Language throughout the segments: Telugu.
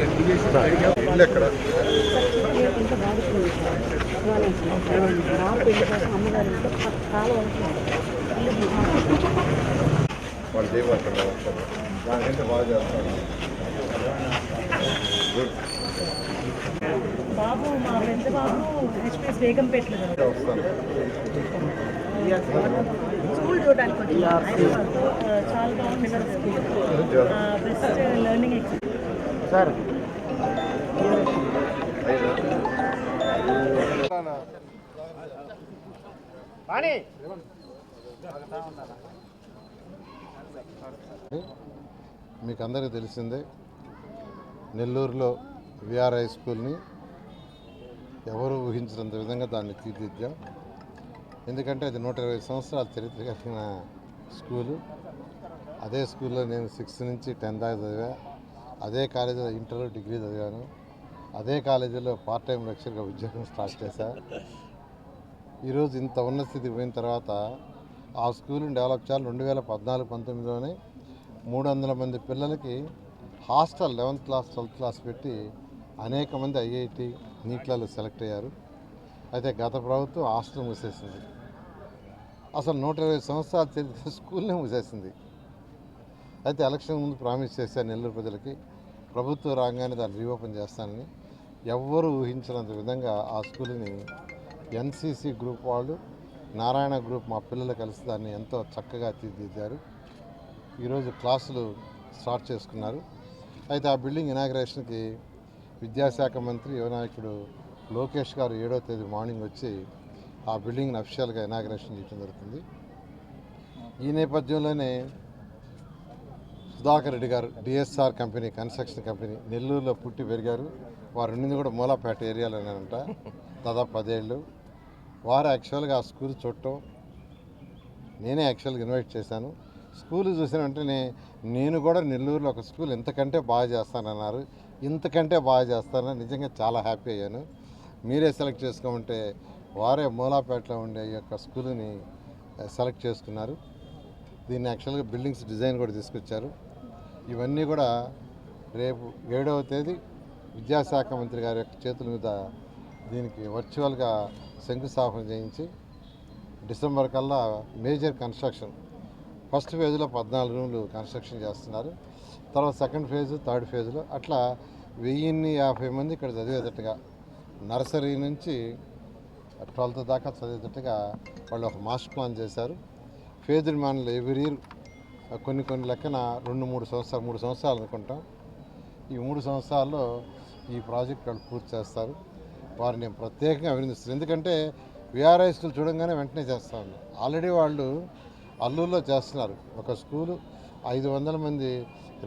ఇల్లు ఎక్కడ వాళ్ళు చేయబడతారు దానికంటే బాగా చేస్తారు. గుడ్. బాబు మా పెద్ద బాబు హెచ్పిఎస్ బేగంపేటలో స్కూల్ చూడడానికి వచ్చింది. చాలా బాగుంది school, best learning experience sir. మీకు అందరికీ తెలిసిందే, నెల్లూరులో విఆర్ హై స్కూల్ని ఎవరు ఊహించినంత విధంగా దాన్ని తీర్చిదిద్దాం. ఎందుకంటే అది 120 సంవత్సరాల చరిత్ర కలిగిన స్కూలు. అదే స్కూల్లో నేను 6th నుంచి 10th దాకా చదివా. అదే కాలేజీలో ఇంటర్ డిగ్రీ చదివాను. అదే కాలేజీలో పార్ట్ టైం లెక్చర్గా ఉద్యోగం స్టార్ట్ చేశా. ఈరోజు ఇంత ఉన్నత స్థితికి పోయిన తర్వాత ఆ స్కూల్ని డెవలప్ చేయాలి. 2014-19లోనే 300 మంది పిల్లలకి hostel 11th class 12th class పెట్టి అనేక మంది ఐఐటి నీట్లలో సెలెక్ట్ అయ్యారు. అయితే గత ప్రభుత్వం హాస్టల్ మూసేసింది. అసలు 120 సంవత్సరాల చరిత్ర స్కూల్నే మూసేసింది. అయితే ఎలక్షన్ ముందు ప్రామిస్ చేశాను నెల్లూరు ప్రజలకి, ప్రభుత్వం రాగానే దాన్ని రీఓపెన్ చేస్తానని. ఎవ్వరూ ఊహించినంత విధంగా ఆ స్కూల్ని ఎన్సిసి గ్రూప్ వాళ్ళు, నారాయణ గ్రూప్ మా పిల్లలు కలిసి దాన్ని ఎంతో చక్కగా తీర్చిదిద్దారు. ఈరోజు క్లాసులు స్టార్ట్ చేసుకున్నారు. అయితే ఆ బిల్డింగ్ ఇనాగ్రేషన్కి విద్యాశాఖ మంత్రి యువ నాయకుడు లోకేష్ గారు 7వ తేదీ మార్నింగ్ వచ్చి ఆ బిల్డింగ్ని అఫీషియల్గా ఇనాగ్రేషన్ చేయడం జరుగుతుంది. ఈ నేపథ్యంలోనే సుధాకర్ రెడ్డి గారు డిఎస్ఆర్ కంపెనీ, కన్స్ట్రక్షన్ కంపెనీ, నెల్లూరులో పుట్టి పెరిగారు. వారు ఉండింది కూడా మూలాపేట ఏరియాలోనేనంట, దాదాపు 10 ఏళ్ళు. వారు యాక్చువల్గా ఆ స్కూల్ చూడటం నేనే యాక్చువల్గా ఇన్వైట్ చేశాను. స్కూల్ చూసిన వెంటనే నేను కూడా నెల్లూరులో ఒక స్కూల్ ఇంతకంటే బాగా చేస్తానన్నారు. ఇంతకంటే బాగా చేస్తానని నిజంగా చాలా హ్యాపీ అయ్యాను. మీరే సెలెక్ట్ చేసుకోమంటే వారే మూలాపేటలో ఉండే ఈ యొక్క స్కూల్ని సెలెక్ట్ చేసుకున్నారు. దీన్ని యాక్చువల్గా బిల్డింగ్స్ డిజైన్ కూడా తీసుకొచ్చారు. ఇవన్నీ కూడా రేపు 7వ తేదీ విద్యాశాఖ మంత్రి గారి యొక్క చేతుల మీద దీనికి వర్చువల్గా శంకుస్థాపన చేయించి డిసెంబర్ కల్లా మేజర్ కన్స్ట్రక్షన్, ఫస్ట్ ఫేజ్లో 14 రూమ్లు కన్స్ట్రక్షన్ చేస్తున్నారు. తర్వాత సెకండ్ ఫేజ్, థర్డ్ ఫేజ్లో అట్లా 1050 మంది ఇక్కడ చదివేటట్టుగా, నర్సరీ నుంచి 12th దాకా చదివేటట్టుగా వాళ్ళు ఒక మాస్టర్ ప్లాన్ చేశారు. ఫేజ్డ్ మ్యాన్లు ఎవ్రీ ఇయర్ కొన్ని లెక్కన 2-3 సంవత్సరాలు అనుకుంటాం. ఈ 3 సంవత్సరాల్లో ఈ ప్రాజెక్ట్ వాళ్ళు పూర్తి చేస్తారు. వారిని నేను ప్రత్యేకంగా అభినందిస్తున్నాను. ఎందుకంటే విఆర్ఐ స్కూల్ చూడంగానే వెంటనే చేస్తాను. ఆల్రెడీ వాళ్ళు అల్లూరులో చేస్తున్నారు ఒక స్కూలు, 500 మంది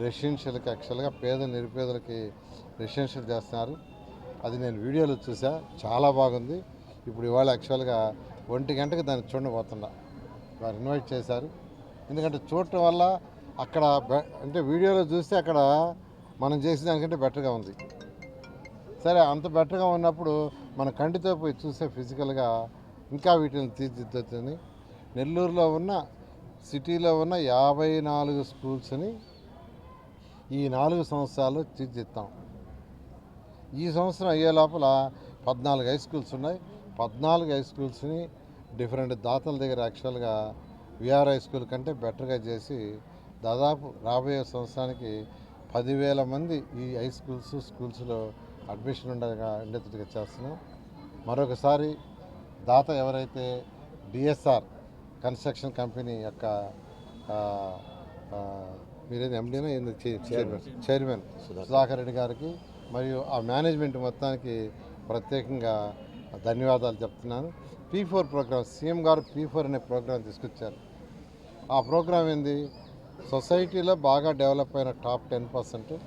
రెసిడెన్షియల్కి, యాక్చువల్గా నిరుపేదలకి రెసిడెన్షియల్ చేస్తున్నారు. అది నేను వీడియోలో చూసా, చాలా బాగుంది. ఇప్పుడు ఇవాళ యాక్చువల్గా 1 గంటకి దాన్ని చూడబోతున్నా. వారు ఇన్వైట్ చేశారు. ఎందుకంటే చూడటం వల్ల అక్కడ అంటే వీడియోలో చూస్తే అక్కడ మనం చేసిన దానికంటే బెటర్గా ఉంది. సరే, అంత బెటర్గా ఉన్నప్పుడు మన కంటితో పోయి చూస్తే ఫిజికల్గా ఇంకా వీటిని తీర్చిదిద్దుతుంది. నెల్లూరులో ఉన్న, సిటీలో ఉన్న 54 స్కూల్స్ని ఈ 4 సంవత్సరాలు తీర్చిదిద్దాం. ఈ సంవత్సరం అయ్యే లోపల 14 హై స్కూల్స్ ఉన్నాయి. 14 హై స్కూల్స్ని డిఫరెంట్ దాతల దగ్గర యాక్చువల్గా విఆర్ హై స్కూల్ కంటే బెటర్గా చేసి దాదాపు రాబోయే సంవత్సరానికి 10,000 మంది ఈ హై స్కూల్స్లో అడ్మిషన్ ఉండేట్టుగా చేస్తున్నాం. మరొకసారి దాత ఎవరైతే డిఎస్ఆర్ కన్స్ట్రక్షన్ కంపెనీ యొక్క మీరేది ఎండీనా చైర్మన్ సుధాకర్ రెడ్డి గారికి మరియు ఆ మేనేజ్మెంట్ మొత్తానికి ప్రత్యేకంగా ధన్యవాదాలు చెప్తున్నాను. P4 ప్రోగ్రామ్, సీఎం గారు P4 అనే ప్రోగ్రాం తీసుకొచ్చారు. ఆ ప్రోగ్రాం ఏంది, సొసైటీలో బాగా డెవలప్ అయిన టాప్ 10%,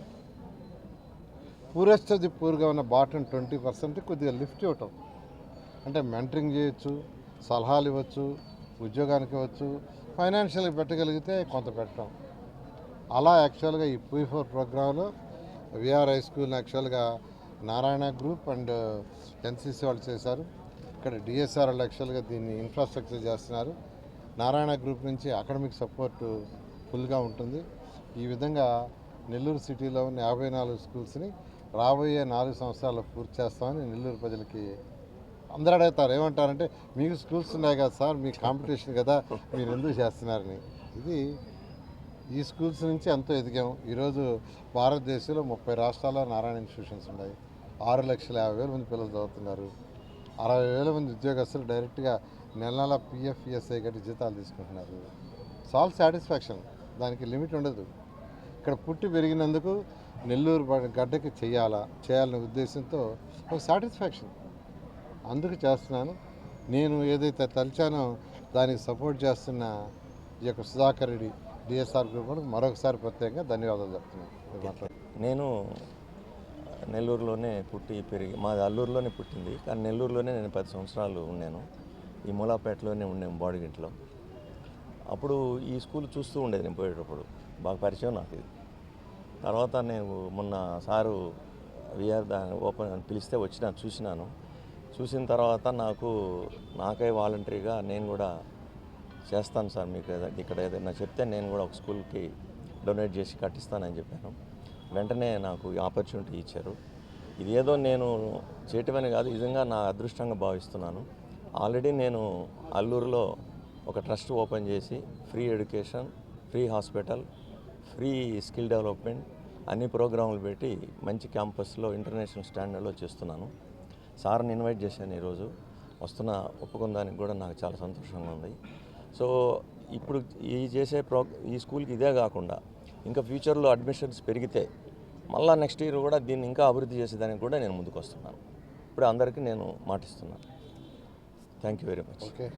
పూరెస్ట్ ది పూర్గా ఉన్న బాటమ్ 20% కొద్దిగా లిఫ్ట్ ఇవ్వటం. అంటే మెంటరింగ్ చేయొచ్చు, సలహాలు ఇవ్వచ్చు, ఉద్యోగానికి ఇవ్వచ్చు, ఫైనాన్షియల్గా పెట్టగలిగితే కొంత పెట్టడం. అలా యాక్చువల్గా ఈ P4 ప్రోగ్రాంలో విఆర్ హై స్కూల్ని యాక్చువల్గా నారాయణ గ్రూప్ అండ్ ఎన్సిసి వాళ్ళు చేశారు. ఇక్కడ డిఎస్ఆర్ వాళ్ళు యాక్చువల్గా దీన్ని ఇన్ఫ్రాస్ట్రక్చర్ చేస్తున్నారు. నారాయణ గ్రూప్ నుంచి అకాడమిక్ సపోర్ట్ ఫుల్గా ఉంటుంది. ఈ విధంగా నెల్లూరు సిటీలో ఉన్న 54 స్కూల్స్ని రాబోయే 4 సంవత్సరాల్లో పూర్తి చేస్తామని నెల్లూరు ప్రజలకి అందరూ అడుగుతారు. ఏమంటారంటే మీకు స్కూల్స్ ఉన్నాయి కదా సార్, మీకు కాంపిటీషన్ కదా, మీరు ఎందుకు చేస్తున్నారని. ఇది ఈ స్కూల్స్ నుంచి ఎంతో ఎదిగాం. ఈరోజు భారతదేశంలో 30 రాష్ట్రాల్లో నారాయణ ఇన్స్టిట్యూషన్స్ ఉన్నాయి. 6,50,000 మంది పిల్లలు చదువుతున్నారు. 60,000 మంది ఉద్యోగస్తులు డైరెక్ట్గా నెల పిఎఫ్ ఈఎస్ఐ కట్టి జీతాలు తీసుకుంటున్నారు. సాల్ సాటిస్ఫాక్షన్, దానికి లిమిట్ ఉండదు. ఇక్కడ పుట్టి పెరిగినందుకు నెల్లూరు గడ్డకి చేయాలనే ఉద్దేశంతో ఒక సాటిస్ఫాక్షన్, అందుకు చేస్తున్నాను. నేను ఏదైతే తలిచానో దానికి సపోర్ట్ చేస్తున్న ఈ యొక్క సుధాకర్ రెడ్డి డిఎస్ఆర్ గ్రూప్ మరొకసారి ప్రత్యేకంగా ధన్యవాదాలు చెప్తున్నాను. నేను నెల్లూరులోనే పుట్టి పెరిగి, మాది అల్లూరులోనే పుట్టింది, కానీ నెల్లూరులోనే నేను 10 సంవత్సరాలు ఉన్నాను. ఈ మూలాపేటలోనే ఉన్నాను, బాడిగింట్లో. అప్పుడు ఈ స్కూల్ చూస్తూ ఉండేది నేను పోయేటప్పుడు, బాగా పరిచయం నాకు ఇది. తర్వాత నేను మొన్న సారు విఆర్ ఓపెన్ అని పిలిస్తే చూసినాను. చూసిన తర్వాత నాకే వాలంటరీగా నేను కూడా చేస్తాను సార్, మీకు ఇక్కడ ఏదైనా చెప్తే నేను కూడా ఒక స్కూల్కి డొనేట్ చేసి కట్టిస్తానని చెప్పాను. వెంటనే నాకు ఈ ఆపర్చునిటీ ఇచ్చారు. ఇది ఏదో నేను చేయటమని కాదు, నిజంగా నా అదృష్టంగా భావిస్తున్నాను. ఆల్రెడీ నేను అల్లూరులో ఒక ట్రస్ట్ ఓపెన్ చేసి free education, free hospital, free skill development అన్ని ప్రోగ్రాములు పెట్టి మంచి క్యాంపస్లో ఇంటర్నేషనల్ స్టాండర్డ్లో చేస్తున్నాను. సార్ని ఇన్వైట్ చేశాను ఈరోజు, ఒప్పుకున్న దానికి కూడా నాకు చాలా సంతోషంగా ఉంది. సో ఇప్పుడు ఈ స్కూల్కి ఇదే కాకుండా ఇంకా ఫ్యూచర్లో అడ్మిషన్స్ పెరిగితే మళ్ళీ నెక్స్ట్ ఇయర్ కూడా దీన్ని ఇంకా అభివృద్ధి చేసేదానికి కూడా నేను ముందుకు వస్తున్నాను. ఇప్పుడు అందరికీ నేను మాటిస్తున్నాను. Thank you very much. Okay.